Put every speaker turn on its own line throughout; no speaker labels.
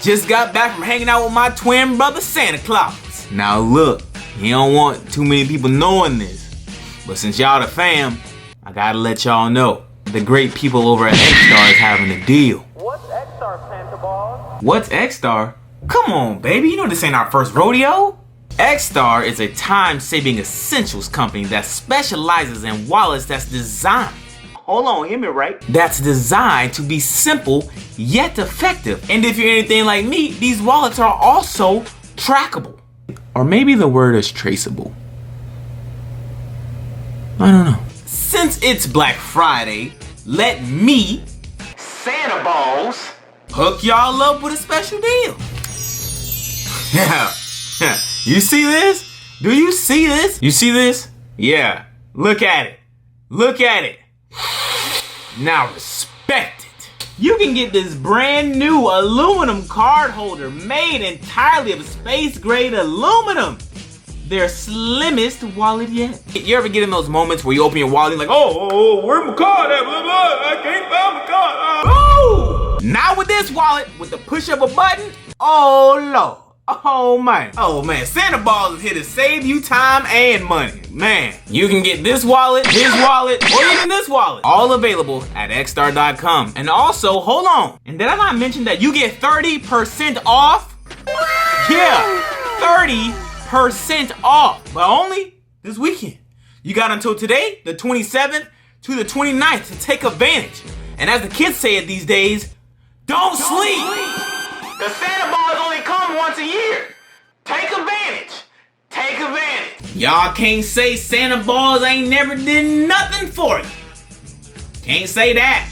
Just got back from hanging out with my twin brother Santa Claus. Now look, you don't want too many people knowing this, but since y'all the fam, I gotta let y'all know. The great people over at X-Star is having a deal.
What's X-Star, Santa Balls?
What's X-Star? Come on, baby, you know this ain't our first rodeo. X-Star is a time-saving essentials company that specializes in wallets that's designed, hold on, hear me right, that's designed to be simple yet effective. And if you're anything like me, these wallets are also trackable. Or maybe the word is traceable. I don't know. Since it's Black Friday, let me, Santa Balls, hook y'all up with a special deal. Yeah. You see this? Do you see this? You see this? Yeah. Look at it. Look at it. Now respect it. You can get this brand new aluminum card holder made entirely of space grade aluminum. Their slimmest wallet yet. You ever get in those moments where you open your wallet and like, oh, where's my card at? Blah, blah, I can't find my card. Oh! Now with this wallet, with the push of a button, oh Lord. Oh man, Santa Balls is here to save you time and money. Man, you can get this wallet, his wallet, or even this wallet. All available at xstar.com. And also, hold on, and did I not mention that you get 30% off? Yeah, 30% off, but only this weekend. You got until today, the 27th to the 29th to take advantage. And as the kids say it these days, don't sleep. Cause Santa Balls only come once a year. Take advantage. Take advantage. Y'all can't say Santa Balls ain't never did nothing for you. Can't say that.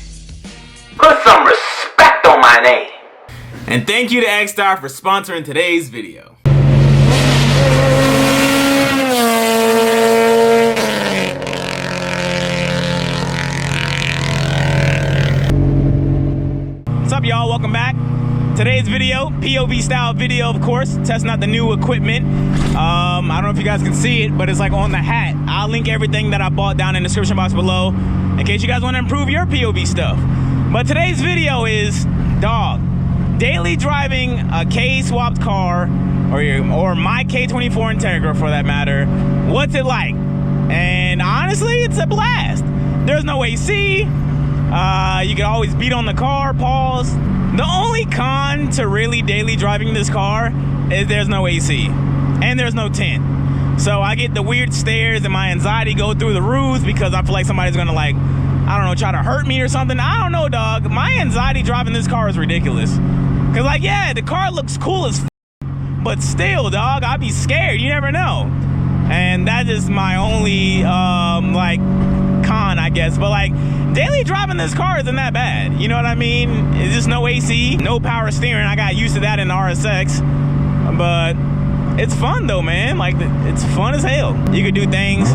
Put some respect on my name. And thank you to X-Star for sponsoring today's video. What's up, y'all? Welcome back. Today's video, POV style video, of course, testing out the new equipment. I don't know if you guys can see it, but it's like on the hat. I'll link everything that I bought down in the description box below in case you guys want to improve your POV stuff. But today's video is, daily driving a K-swapped car, or my K24 Integra for that matter. What's it like? And honestly, it's a blast. There's no AC. You can always beat on the car, pause. The only con to really daily driving this car is there's no AC and there's no tint. So I get the weird stares and my anxiety go through the roof because I feel like somebody's gonna, like, I don't know, try to hurt me or something. I don't know, dog. My anxiety driving this car is ridiculous. Cause like, yeah, the car looks cool as but still, dog, I'd be scared. You never know. And that is my only like con, I guess. But like, daily driving this car isn't that bad. You know what I mean? It's just no AC, no power steering. I got used to that in the RSX. But it's fun though, man. Like, it's fun as hell. You could do things.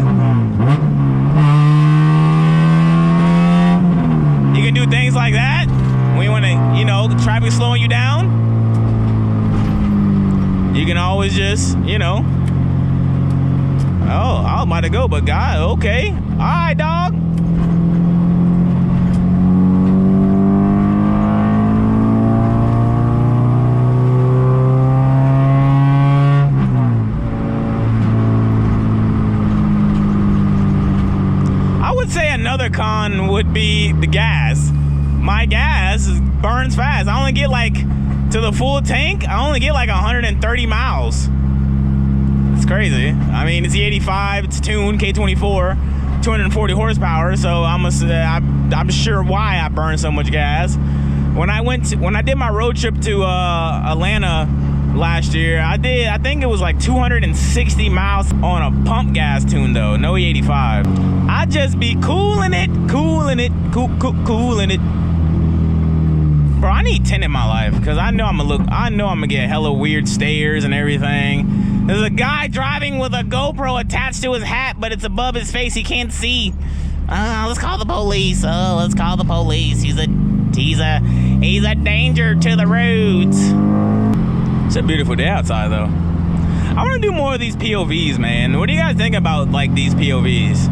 You can do things like that when you want to, you know, traffic slowing you down. You can always just, you know. Oh, I'm about to go, but God, okay. All right, dog. I would say another con would be the gas. My gas burns fast. I only get like, to the full tank, I only get like 130 miles. It's crazy. I mean, it's the 85, it's tuned, K24, 240 horsepower, so I'm sure why I burn so much gas. When I did my road trip to Atlanta last year, I think it was like 260 miles on a pump gas tune though, no E85. I just be cooling it. Bro, I need 10 in my life because I know I'm gonna get hella weird stares and everything. There's a guy driving with a GoPro attached to his hat, but it's above his face. He can't see. Let's call the police. Let's call the police. He's a danger to the roads. It's a beautiful day outside though. I want to do more of these POVs, man. What do you guys think about like these POVs?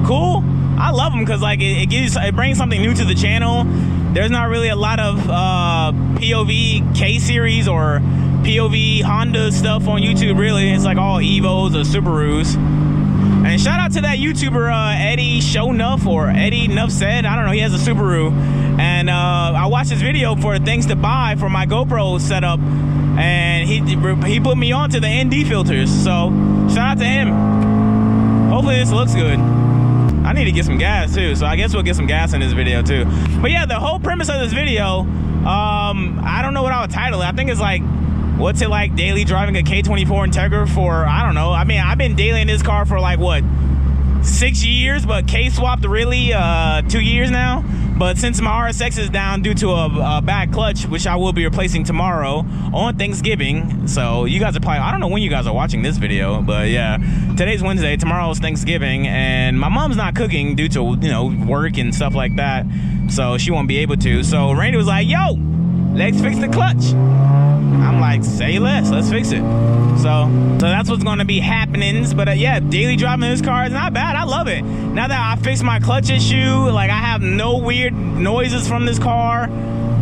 Cool. I love them because like it brings something new to the channel.
there's not really a lot of POV K-series or POV Honda stuff on YouTube, really. It's like all Evos or Subarus. And shout out to that YouTuber, Eddie Show Nuff, or Eddie Nuff Said. I don't know, he has a Subaru. And I watched his video for things to buy for my GoPro setup. And he put me on to the ND filters. So shout out to him. Hopefully this looks good. I need to get some gas too, so I guess we'll get some gas in this video too. But yeah, the whole premise of this video, I don't know what I would title it. I think it's like, what's it like daily driving a K24 Integra for, I don't know. I mean, I've been daily in this car for like, what, 6 years, but K-swapped really 2 years now. But since my RSX is down due to a bad clutch, which I will be replacing tomorrow on Thanksgiving. So you guys are probably, I don't know when you guys are watching this video, but yeah, today's Wednesday, tomorrow's Thanksgiving, and my mom's not cooking due to, you know, work and stuff like that. So she won't be able to. So Randy was like, yo, let's fix the clutch. I'm like, say less, let's fix it. So that's what's gonna be happenings. But yeah, daily driving this car is not bad. I love it. Now that I fixed my clutch issue, like I have no weird noises from this car.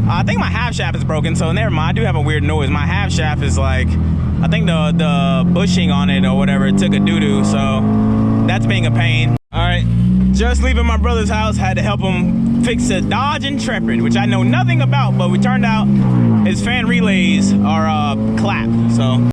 I think my half shaft is broken, so never mind. I do have a weird noise. My half shaft is like, I think the bushing on it or whatever took a doo-doo, so that's being a pain. All right, just leaving my brother's house, had to help him fix a Dodge Intrepid, which I know nothing about, but we turned out his fan relays are clapped, so.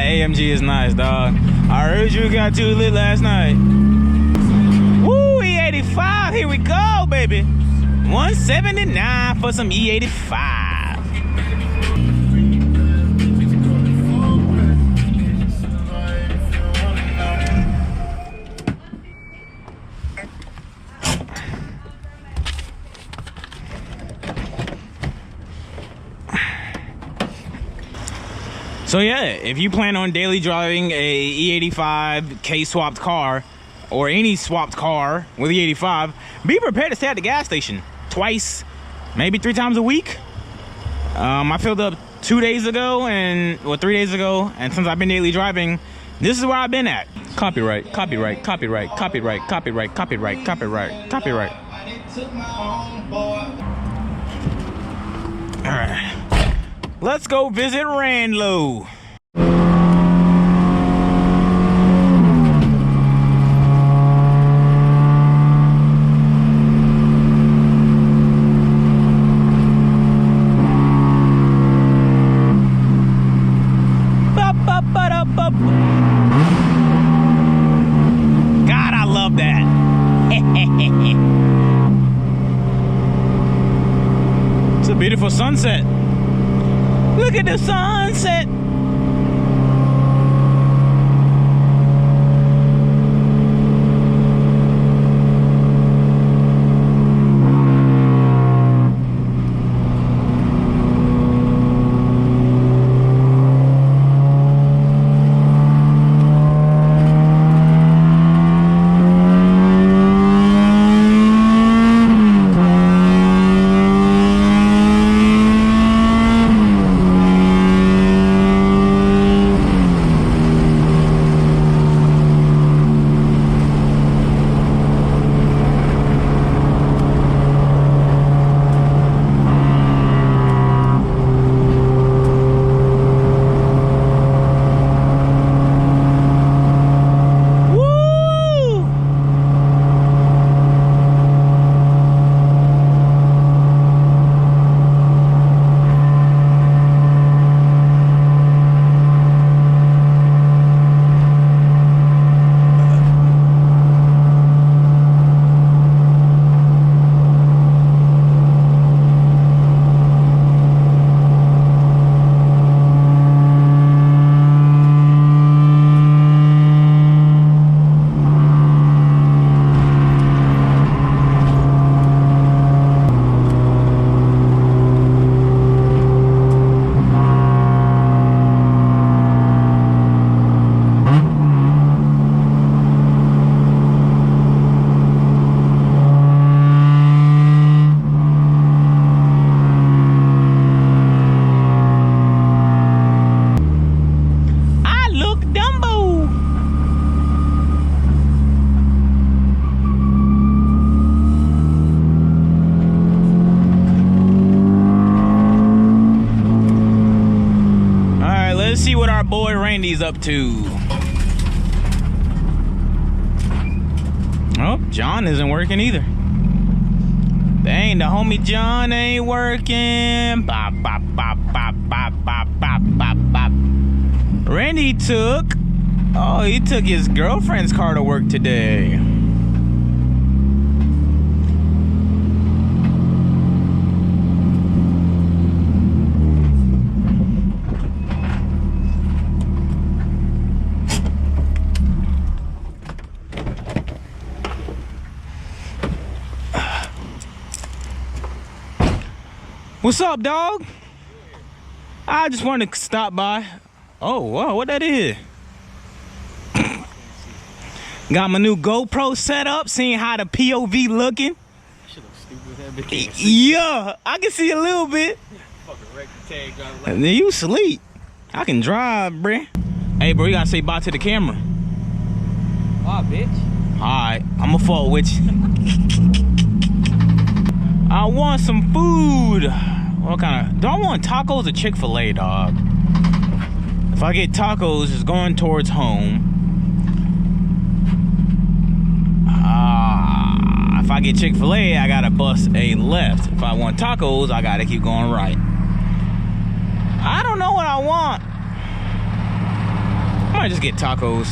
AMG is nice, dog. I heard you got too lit last night. Woo, E85, here we go, baby. 179 for some E85. So yeah, if you plan on daily driving a E85 K-swapped car, or any swapped car with E85, be prepared to stay at the gas station twice, maybe 3 times a week. I filled up 2 days ago, and 3 days ago, and since I've been daily driving, this is where I've been at. Copyright, copyright, copyright, copyright, copyright, copyright, copyright, copyright. All right. Let's go visit Randlow. God, I love that. It's a beautiful sunset. Look at the sunset. Let's see what our boy Randy's up to. Oh, John isn't working either. Dang, the homie John ain't working. Bop, bop, bop, bop, bop, bop, bop, bop, bop. Randy took his girlfriend's car to work today. What's up, dog? I just wanted to stop by. Oh, wow, what that is? Got my new GoPro set up, seeing how the POV looking.
Shit looks stupid with that bitch.
Yeah, I can see a little bit.
Fucking wreck the tag driver.
And then you sleep. I can drive, bruh. Hey, bro, you gotta say bye to the camera.
Why, bitch?
Alright, I'ma fall with you. I want some food. What kind of... Do I want tacos or Chick-fil-A, dog? If I get tacos, it's going towards home. If I get Chick-fil-A, I gotta bust a left. If I want tacos, I gotta keep going right. I don't know what I want. I might just get tacos.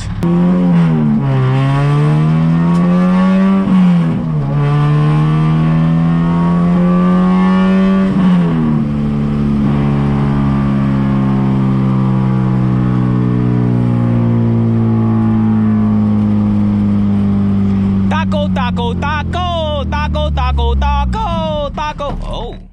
Taco, taco, taco, taco, taco, taco, taco. Oh.